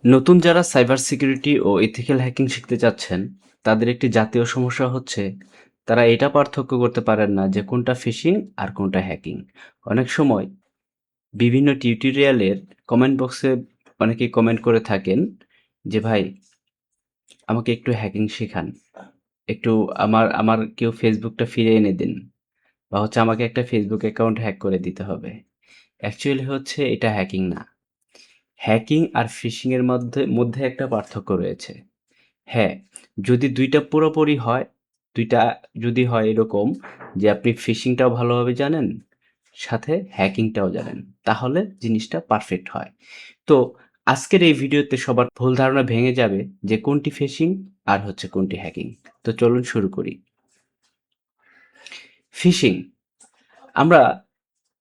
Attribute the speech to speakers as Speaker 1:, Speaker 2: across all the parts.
Speaker 1: নতুন যারা cyber security ও ethical hacking শিখতে চাচ্ছেন, তাদের একটি জাতীয় সমস্যা হচ্ছে তারা এটা পার্থক্য করতে পারেন না যে কোনটা ফিশিং আর কোনটা হ্যাকিং। অনেক সময় বিভিন্ন টিউটোরিয়ালের কমেন্ট বক্সে অনেকেই কমেন্ট করে থাকেন যে, "ভাই আমাকে একটু হ্যাকিং শেখান। একটু আমার কেউ ফেসবুকটা ফিরিয়ে এনে দিন।" বা হচ্ছে আমাকে একটা ফেসবুক অ্যাকাউন্ট হ্যাক করে দিতে হবে। অ্যাকচুয়ালি হচ্ছে এটা হ্যাকিং না। হ্যাকিং আর ফিশিং এর মধ্যে একটা পার্থক্য রয়েছে। হ্যাঁ, যদি ২ টা পুরোপুরি হয়, ২ টা যদি হয় এরকম যে আপনি ফিশিংটাও ভালোভাবে জানেন, সাথে হ্যাকিংটাও জানেন, তাহলে জিনিসটা পারফেক্ট হয়। তো আজকের এই ভিডিওতে সবার ভুল ধারণা ভেঙে যাবে যে কোনটি ফিশিং আর হচ্ছে কোনটি হ্যাকিং। তো চলুন শুরু করি। ফিশিং আমরা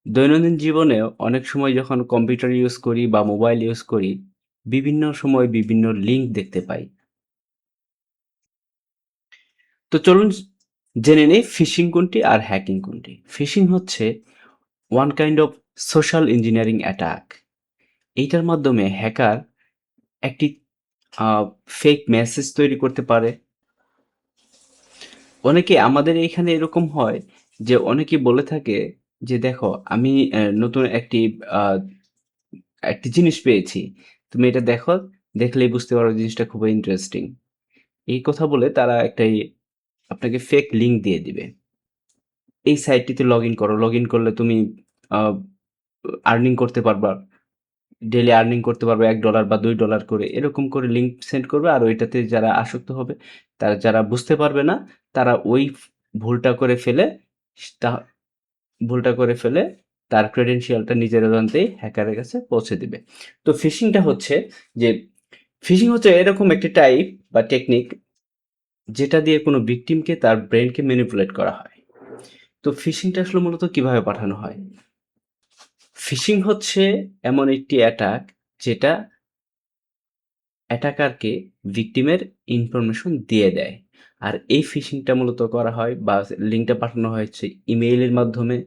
Speaker 1: দৈনন্দিন জীবনেও অনেক সময় যখন কম্পিউটার ইউজ করি বা মোবাইল ইউজ করি, বিভিন্ন সময় বিভিন্ন লিঙ্ক দেখতে পাই। তো চলুন জেনে নেই ফিশিং কোনটি আর হ্যাকিং কোনটি। ফিশিং হচ্ছে one kind of social engineering attack. এইটার মাধ্যমে হ্যাকার একটি ফেক মেসেজ তৈরি করতে পারে। অনেকে আমাদের এইখানে এরকম হয় যে অনেকে বলে থাকে যে, "দেখো আমি নতুন একটি জিনিস পেয়েছি। তুমি এটা দেখো, দেখলেই বুঝতে পারবে জিনিসটা খুবই ইন্টারেস্টিং।" এই কথা বলে তারা আপনাকে ফেক লিঙ্ক দিয়ে দিবে। এই সাইটটিতে লগইন করো। লগইন করলে তুমি আ আর্নিং করতে পারবা। ডেইলি আর্নিং করতে পারবা $১ বা $২ করে। এরকম করে লিঙ্ক সেন্ড করবে। আর ওইটাতে যারা আসক্ত হবে, তারা যারা বুঝতে পারবে না, তারা ওই ভুলটা করে ফেলে স তা ভুলটা করে ফেলে তার ক্রেডেনশিয়ালটা নিজের অজান্তেই হ্যাকারের কাছে পৌঁছে দিবে। তো যে ফিশিং হচ্ছে এরকম একটি টাইপ বা টেকনিক যেটা দিয়ে কোনো ভিকটিমকে তার ব্রেইনকে ম্যানিপুলেট করা হয়। তো ফিশিংটা আসলে মূলত কিভাবে পাঠানো হয়? ফিশিং হচ্ছে এমন একটি অ্যাটাক যেটা অ্যাটাকারকে ভিকটিমের ইনফরমেশন দিয়ে দেয়। আর এই ফিশিংটা মূলত করা হয় বা লিঙ্কটা পাঠানো হয়েছে ইমেইলের মাধ্যমে,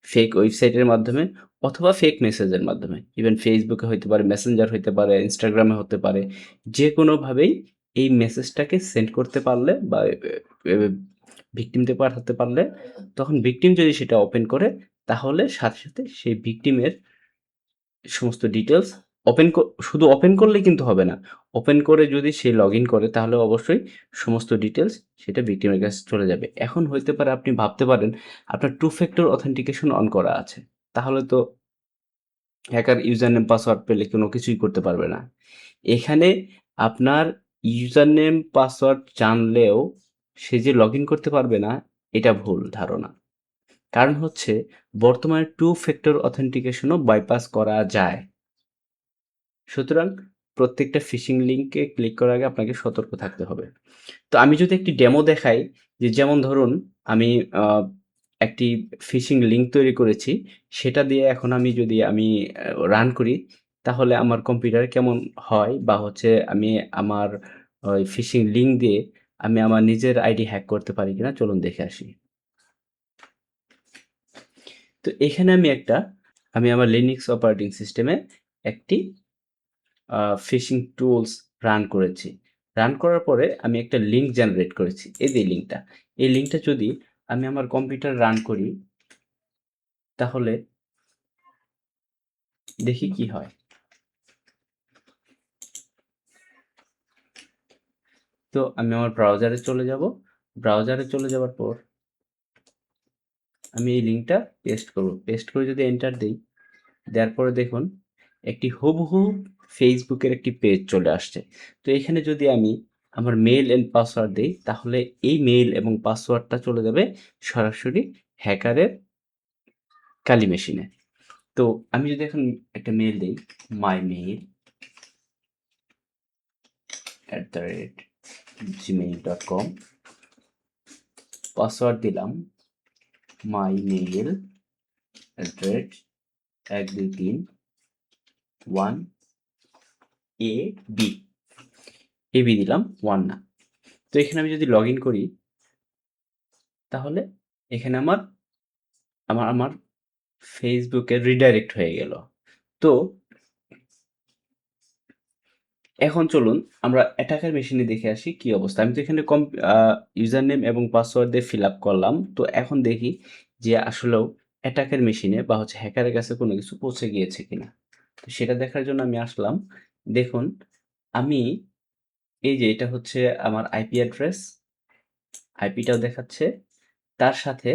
Speaker 1: ফেক ওয়েবসাইটের মাধ্যমে অথবা ফেক মেসেজের মাধ্যমে। ইভেন Facebook এ হইতে পারে, মেসেঞ্জার হইতে পারে, Instagram এ হতে পারে। যেকোনোভাবেই এই মেসেজটাকে সেন্ড করতে পারলে বা ভিকটিমকে পাঠাতে পারলে তখন ভিকটিম যদি সেটা ওপেন করে তাহলে সাথে সেই ভিকটিমের সমস্ত ডিটেইলস ওপেন ক শুধু ওপেন করলেই কিন্তু হবে না। ওপেন করে যদি সে লগইন করে তাহলে অবশ্যই সমস্ত ডিটেইলস সেটা ভিকটিমের কাছে চলে যাবে। এখন হইতে পারে আপনি ভাবতে পারেন আপনার টু ফ্যাক্টর অথেন্টিকেশন অন করা আছে। তাহলে তো হ্যাকার ইউজার নেম পাসওয়ার্ড পেলে কোনো কিছুই করতে পারবে না। এখানে আপনার ইউজার নেম পাসওয়ার্ড জানলেও সে যে লগইন করতে পারবে না এটা ভুল ধারণা। কারণ হচ্ছে বর্তমানে টু ফ্যাক্টর অথেন্টিকেশন ও বাইপাস করা যায়। সুতরাং প্রত্যেকটা ফিশিং লিঙ্কে ক্লিক করার আগে আপনাকে সতর্ক থাকতে হবে। তো আমি যদি একটি ডেমো দেখাই যে যেমন ধরুন আমি আ একটি ফিশিং লিঙ্ক তৈরি করেছি। সেটা দিয়ে এখন আমি যদি রান করি তাহলে আমার কম্পিউটারে কেমন হয় বা হচ্ছে আমি আমার ওই ফিশিং লিঙ্ক দিয়ে আমি আমার নিজের আইডি হ্যাক করতে পারি কিনা চলুন দেখে আসি। তো এখানে আমি আমার লিনাক্স অপারেটিং সিস্টেমে একটি ফিশিং টুলস রান করেছি। রান করার পরে আমি একটা লিঙ্ক জেনারেট করেছি। এই যে লিঙ্কটা। এই লিঙ্কটা যদি আমি আমার কম্পিউটারে রান করি তাহলে দেখি কি হয়। তো আমি আমার ব্রাউজারে চলে যাব। ব্রাউজারে চলে যাওয়ার পর আমি এই লিঙ্কটা পেস্ট করব। পেস্ট করে যদি এন্টার দেই, দেওয়ার পরে দেখুন একটি হুবহু ফেসবুকের একটি পেজ চলে আসছে। তো এখানে যদি আমি আমার মেইল এন্ড পাসওয়ার্ড দেই তাহলে এই মেইল এবং পাসওয়ার্ডটা চলে যাবে সরাসরি হ্যাকারের কালি মেশিনে। তো আমি যদি এখন একটা মেইল দেই mymail@gmail.com পাসওয়ার্ড দিলাম mymail@123 1 AB দিলাম 1 না। তো এখানে আমি যদি লগইন করি তাহলে এখানে আমার ফেসবুকে রিডাইরেক্ট হয়ে গেল। তো এখন চলুন আমরা অ্যাটাকার মেশিনে দেখে আসি কি অবস্থা। আমি তো এখানে ইউজার নেম এবং পাসওয়ার্ড দিয়ে ফিল আপ করলাম। তো এখন দেখি যে আসলেও অ্যাটাকের মেশিনে বা হচ্ছে হ্যাকারের কাছে কোনো কিছু পৌঁছে গিয়েছে কিনা। তো সেটা দেখার জন্য আমি আসলাম। দেখুন আমি এই যে এটা হচ্ছে আমার আইপি অ্যাড্রেস, আইপিটাও দেখাচ্ছে। তার সাথে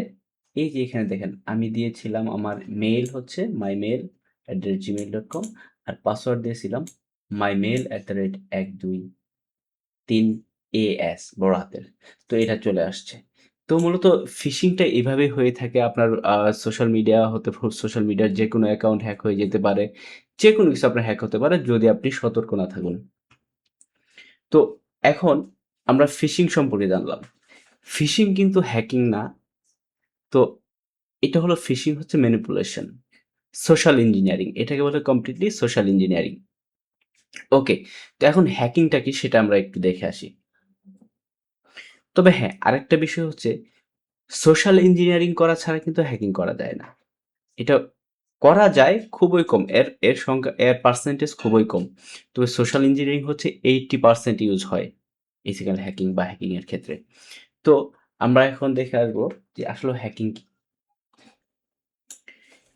Speaker 1: এই যে এখানে দেখেন আমি দিয়েছিলাম আমার মেইল হচ্ছে mymail@gmail.com আর পাসওয়ার্ড দিয়েছিলাম mymail@123 বড় হাতের। তো এটা চলে আসছে। তো মূলত ফিশিংটা এভাবেই হয়ে থাকে আপনার সোশ্যাল মিডিয়া হতে সোশ্যাল মিডিয়ার যেকোনো অ্যাকাউন্ট হ্যাক হয়ে যেতে পারে। যেকোনো কিছু আপনার হ্যাক হতে পারে যদি আপনি সতর্ক না থাকুন। তো এখন আমরা ফিশিং সম্পর্কে জানলাম। ফিশিং কিন্তু হ্যাকিং না। তো এটা হলো ফিশিং হচ্ছে ম্যানিপুলেশন। Social engineering. এটাকে বলে কমপ্লিটলি সোশ্যাল ইঞ্জিনিয়ারিং। ওকে। তো এখন হ্যাকিংটা কি সেটা আমরা একটু দেখে আসি। তবে হ্যাঁ, আরেকটা বিষয় হচ্ছে সোশ্যাল ইঞ্জিনিয়ারিং করা ছাড়া কিন্তু হ্যাকিং করা যায় না। এটা করা যায় খুবই কম। এর সংখ্যা এর পার্সেন্টেজ খুবই কম। তবে সোশ্যাল ইঞ্জিনিয়ারিং হচ্ছে 80% ইউজ হয় এথিক্যাল হ্যাকিং বা হ্যাকিং এর ক্ষেত্রে। তো আমরা এখন দেখে আসবো যে আসলে হ্যাকিং কি?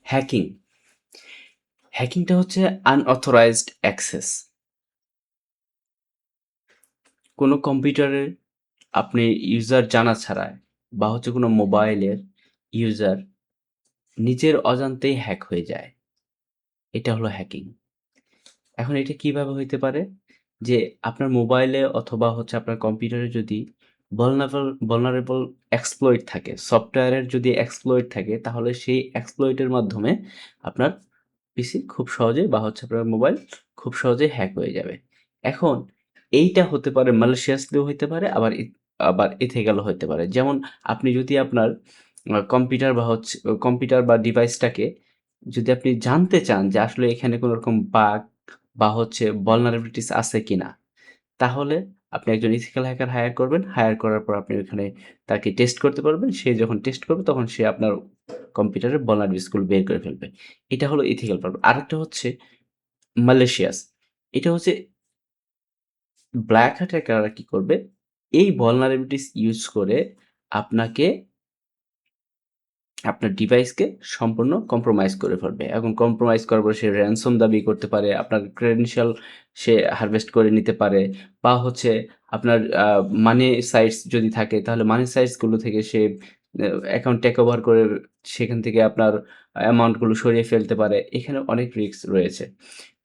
Speaker 1: হ্যাকিং, হ্যাকিংটা হচ্ছে আনঅথরাইজড অ্যাক্সেস। কোনো কম্পিউটারের আপনি ইউজার জানা ছাড়া বা হচ্ছে কোনো মোবাইলের ইউজার নিজের অজান্তেই হ্যাক হয়ে যায়। এটা হলো হ্যাকিং। এখন এটা কিভাবে হইতে পারে? যে আপনার মোবাইলে অথবা হচ্ছে আপনার কম্পিউটারে যদি vulnerable exploit থাকে, সফটওয়্যারের যদি exploit থাকে তাহলে সেই exploit এর মাধ্যমে আপনার পিসি খুব সহজেই বা হচ্ছে আপনার মোবাইল খুব সহজেই হ্যাক হয়ে যাবে। এখন এইটা হতে পারে maliciously হইতে পারে আবার ethical ও হইতে পারে। যেমন আপনি যদি আপনার কম্পিউটার বা ডিভাইসটাকে যদি আপনি জানতে চান যে আসলে এখানে কোন রকম বাগ বা হচ্ছে vulnerabilities আছে কিনা? তাহলে আপনি একজন ethical হ্যাকার হায়ার করবেন। হায়ার করার পর আপনি ওখানে তাকে টেস্ট করতে পারবেন। সে যখন টেস্ট করবে তখন সে আপনার কম্পিউটারের vulnerabilities গুলো বের করে ফেলবে। এটা হলো ethical পারপাস। আরেকটা হচ্ছে malicious। এটা হচ্ছে ব্ল্যাক হ্যাট হ্যাকাররা কি করবে? এই vulnerabilities ইউজ করে আপনাকে আপনার ডিভাইসকে সম্পূর্ণ কম্প্রোমাইজ করে ফেলবে। এখন কম্প্রোমাইজ করার পর সে ransom দাবি করতে পারে, আপনার credential সে হারভেস্ট করে নিতে পারে বা হচ্ছে আপনার মানি সাইটস যদি থাকে তাহলে মানি সাইটস গুলো থেকে সে অ্যাকাউন্ট টেক ওভার করে সেখান থেকে আপনার অ্যামাউন্ট গুলো সরিয়ে ফেলতে পারে। এখানে অনেক রিস্ক রয়েছে।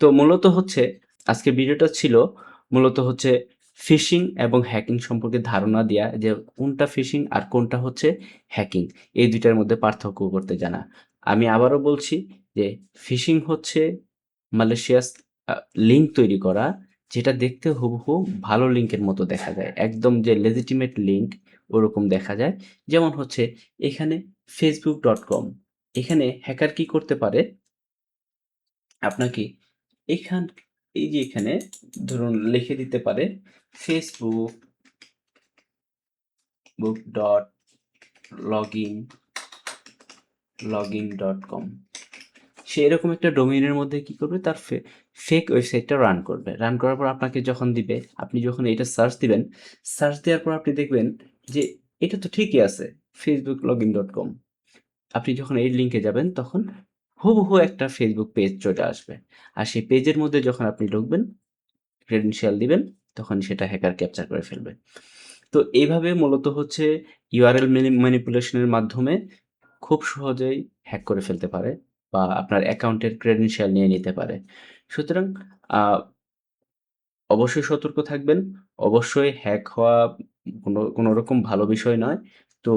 Speaker 1: তো মূলত হচ্ছে আজকের ভিডিওটা ছিল মূলত হচ্ছে ফিশিং এবং হ্যাকিং সম্পর্কে ধারণা দেয়া যে কোনটা ফিশিং আর কোনটা হচ্ছে হ্যাকিং। এই ২ টার মধ্যে পার্থক্য করতে জানা। আমি আবারও বলছি যে ফিশিং হচ্ছে malicious আ লিঙ্ক তৈরি করা যেটা দেখতে হুবহু ভালো লিঙ্কের মতো দেখা যায়। একদম যে legitimate লিঙ্ক ওরকম দেখা যায়। যেমন হচ্ছে এখানে facebook.com এখানে হ্যাকার কি করতে পারে? আপনাকে এখান এই যে এখানে ধরুন লিখে দিতে পারে facebook.login.com সে এরকম একটা ডোমেইনের মধ্যে কি করবে তার ফেক ওয়েবসাইটটা রান করবে। রান করার পর আপনাকে যখন দিবে, আপনি যখন এটা সার্চ দিবেন, সার্চ দেওয়ার পর আপনি দেখবেন যে এটা তো ঠিকই আছে facebook.login.com আপনি যখন এই লিঙ্কে যাবেন তখন হুবহু একটা ফেসবুক পেজ চলে আসবে। আর সেই পেজের মধ্যে যখন আপনি ঢুকবেন, ক্রেডেনশিয়াল দিবেন, তখন সেটা হ্যাকার ক্যাপচার করে ফেলবে। তো এইভাবে মূলত হচ্ছে ইউআরএল ম্যানিপুলেশন এর মাধ্যমে খুব সহজেই হ্যাক করে ফেলতে পারে বা আপনার অ্যাকাউন্টের ক্রেডেনশিয়াল নিয়ে নিতে পারে। সুতরাং আ অবশ্যই সতর্ক থাকবেন। অবশ্যই হ্যাক হওয়া কোনো রকম ভালো বিষয় নয়। তো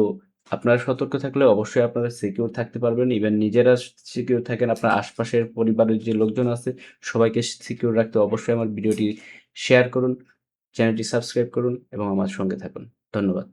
Speaker 1: আপনারা সতর্ক থাকলে অবশ্যই আপনারা সিকিউর থাকতে পারবেন। ইভেন নিজেরা সিকিউর থাকেন, আপনার আশপাশের পরিবারের যে লোকজন আছে সবাইকে সিকিউর রাখতে অবশ্যই আমার ভিডিওটি শেয়ার করুন, চ্যানেলটি সাবস্ক্রাইব করুন এবং আমার সঙ্গে থাকুন। ধন্যবাদ।